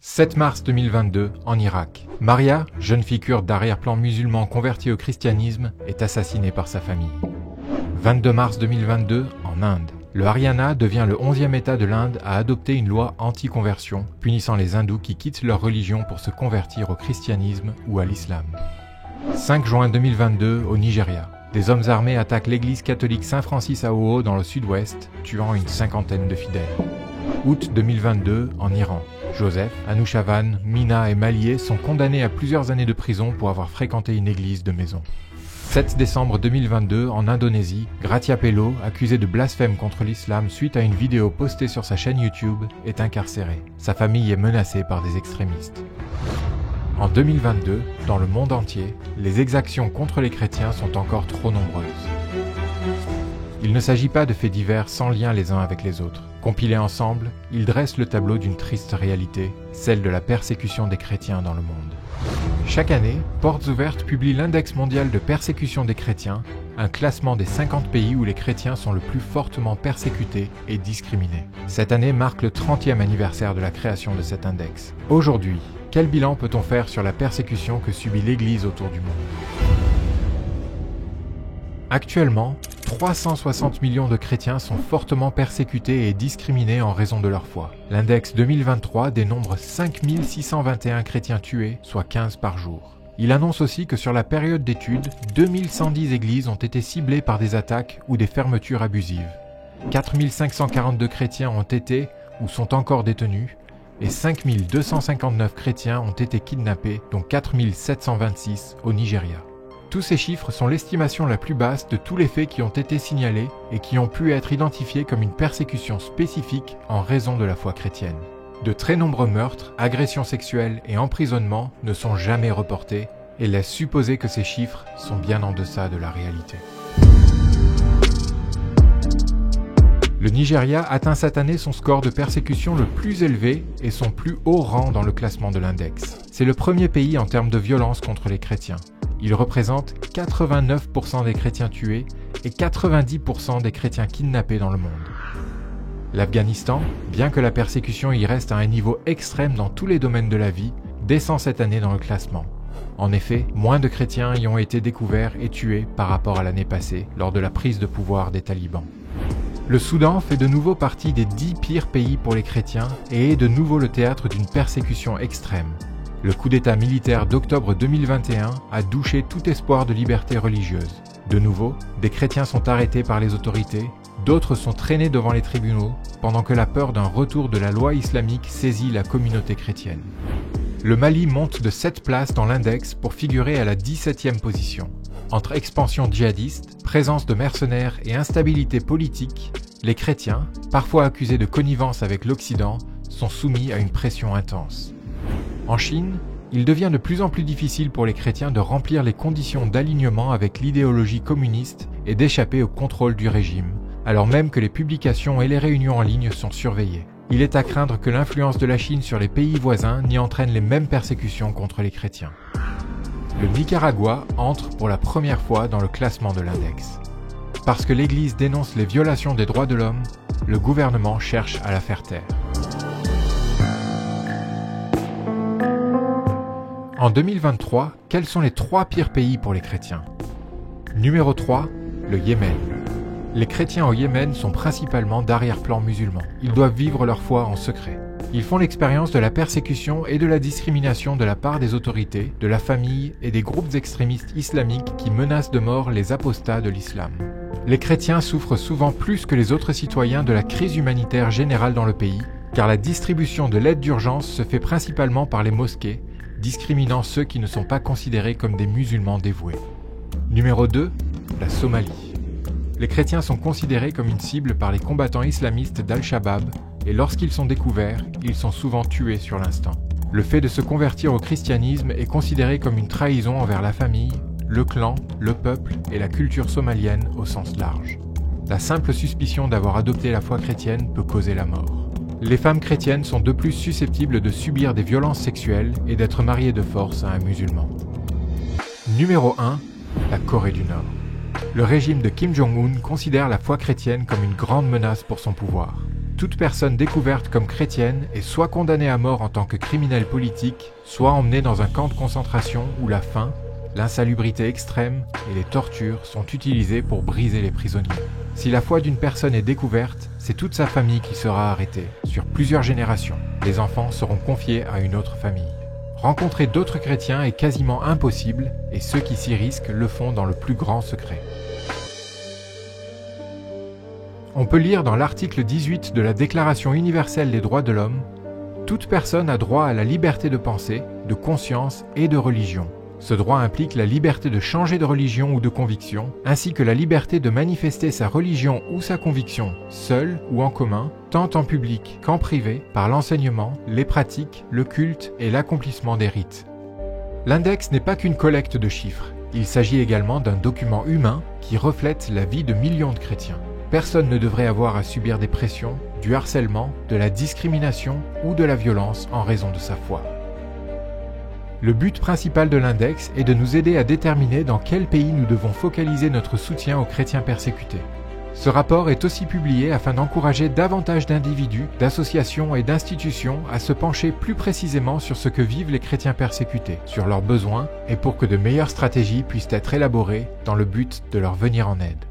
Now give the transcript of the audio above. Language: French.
7 mars 2022, en Irak. Maria, jeune fille kurde d'arrière-plan musulman convertie au christianisme, est assassinée par sa famille. 22 mars 2022, en Inde. Le Haryana devient le 11e État de l'Inde à adopter une loi anti-conversion, punissant les hindous qui quittent leur religion pour se convertir au christianisme ou à l'islam. 5 juin 2022, au Nigeria. Des hommes armés attaquent l'église catholique Saint-Francis à Owo dans le sud-ouest, tuant une cinquantaine de fidèles. Août 2022, en Iran. Joseph, Anouchavan, Mina et Malié sont condamnés à plusieurs années de prison pour avoir fréquenté une église de maison. 7 décembre 2022, en Indonésie, Gratia Pelo, accusé de blasphème contre l'islam suite à une vidéo postée sur sa chaîne YouTube, est incarcéré. Sa famille est menacée par des extrémistes. En 2022, dans le monde entier, les exactions contre les chrétiens sont encore trop nombreuses. Il ne s'agit pas de faits divers sans lien les uns avec les autres. Compilés ensemble, ils dressent le tableau d'une triste réalité, celle de la persécution des chrétiens dans le monde. Chaque année, Portes Ouvertes publie l'Index mondial de persécution des chrétiens, un classement des 50 pays où les chrétiens sont le plus fortement persécutés et discriminés. Cette année marque le 30e anniversaire de la création de cet index. Aujourd'hui, quel bilan peut-on faire sur la persécution que subit l'Église autour du monde ? Actuellement, 360 millions de chrétiens sont fortement persécutés et discriminés en raison de leur foi. L'index 2023 dénombre 5621 chrétiens tués, soit 15 par jour. Il annonce aussi que sur la période d'étude, 2110 églises ont été ciblées par des attaques ou des fermetures abusives. 4542 chrétiens ont été ou sont encore détenus, et 5259 chrétiens ont été kidnappés, dont 4726 au Nigeria. Tous ces chiffres sont l'estimation la plus basse de tous les faits qui ont été signalés et qui ont pu être identifiés comme une persécution spécifique en raison de la foi chrétienne. De très nombreux meurtres, agressions sexuelles et emprisonnements ne sont jamais reportés et laissent supposer que ces chiffres sont bien en deçà de la réalité. Le Nigeria atteint cette année son score de persécution le plus élevé et son plus haut rang dans le classement de l'index. C'est le premier pays en termes de violence contre les chrétiens. Il représente 89% des chrétiens tués et 90% des chrétiens kidnappés dans le monde. L'Afghanistan, bien que la persécution y reste à un niveau extrême dans tous les domaines de la vie, descend cette année dans le classement. En effet, moins de chrétiens y ont été découverts et tués par rapport à l'année passée, lors de la prise de pouvoir des talibans. Le Soudan fait de nouveau partie des 10 pires pays pour les chrétiens et est de nouveau le théâtre d'une persécution extrême. Le coup d'État militaire d'octobre 2021 a douché tout espoir de liberté religieuse. De nouveau, des chrétiens sont arrêtés par les autorités, d'autres sont traînés devant les tribunaux, pendant que la peur d'un retour de la loi islamique saisit la communauté chrétienne. Le Mali monte de 7 places dans l'index pour figurer à la 17e position. Entre expansion djihadiste, présence de mercenaires et instabilité politique, les chrétiens, parfois accusés de connivence avec l'Occident, sont soumis à une pression intense. En Chine, il devient de plus en plus difficile pour les chrétiens de remplir les conditions d'alignement avec l'idéologie communiste et d'échapper au contrôle du régime, alors même que les publications et les réunions en ligne sont surveillées. Il est à craindre que l'influence de la Chine sur les pays voisins n'y entraîne les mêmes persécutions contre les chrétiens. Le Nicaragua entre pour la première fois dans le classement de l'index. Parce que l'Église dénonce les violations des droits de l'homme, le gouvernement cherche à la faire taire. En 2023, quels sont les 3 pires pays pour les chrétiens ? Numéro 3, le Yémen. Les chrétiens au Yémen sont principalement d'arrière-plan musulmans. Ils doivent vivre leur foi en secret. Ils font l'expérience de la persécution et de la discrimination de la part des autorités, de la famille et des groupes extrémistes islamiques qui menacent de mort les apostats de l'islam. Les chrétiens souffrent souvent plus que les autres citoyens de la crise humanitaire générale dans le pays, car la distribution de l'aide d'urgence se fait principalement par les mosquées, discriminant ceux qui ne sont pas considérés comme des musulmans dévoués. Numéro 2, la Somalie. Les chrétiens sont considérés comme une cible par les combattants islamistes d'Al-Shabaab et lorsqu'ils sont découverts, ils sont souvent tués sur l'instant. Le fait de se convertir au christianisme est considéré comme une trahison envers la famille, le clan, le peuple et la culture somalienne au sens large. La simple suspicion d'avoir adopté la foi chrétienne peut causer la mort. Les femmes chrétiennes sont de plus susceptibles de subir des violences sexuelles et d'être mariées de force à un musulman. Numéro 1, la Corée du Nord. Le régime de Kim Jong-un considère la foi chrétienne comme une grande menace pour son pouvoir. Toute personne découverte comme chrétienne est soit condamnée à mort en tant que criminel politique, soit emmenée dans un camp de concentration où la faim, l'insalubrité extrême et les tortures sont utilisées pour briser les prisonniers. Si la foi d'une personne est découverte, c'est toute sa famille qui sera arrêtée, sur plusieurs générations. Les enfants seront confiés à une autre famille. Rencontrer d'autres chrétiens est quasiment impossible et ceux qui s'y risquent le font dans le plus grand secret. On peut lire dans l'article 18 de la Déclaration universelle des droits de l'homme « Toute personne a droit à la liberté de pensée, de conscience et de religion. Ce droit implique la liberté de changer de religion ou de conviction, ainsi que la liberté de manifester sa religion ou sa conviction, seule ou en commun, tant en public qu'en privé, par l'enseignement, les pratiques, le culte et l'accomplissement des rites. » L'index n'est pas qu'une collecte de chiffres. Il s'agit également d'un document humain qui reflète la vie de millions de chrétiens. Personne ne devrait avoir à subir des pressions, du harcèlement, de la discrimination ou de la violence en raison de sa foi. Le but principal de l'index est de nous aider à déterminer dans quel pays nous devons focaliser notre soutien aux chrétiens persécutés. Ce rapport est aussi publié afin d'encourager davantage d'individus, d'associations et d'institutions à se pencher plus précisément sur ce que vivent les chrétiens persécutés, sur leurs besoins et pour que de meilleures stratégies puissent être élaborées dans le but de leur venir en aide.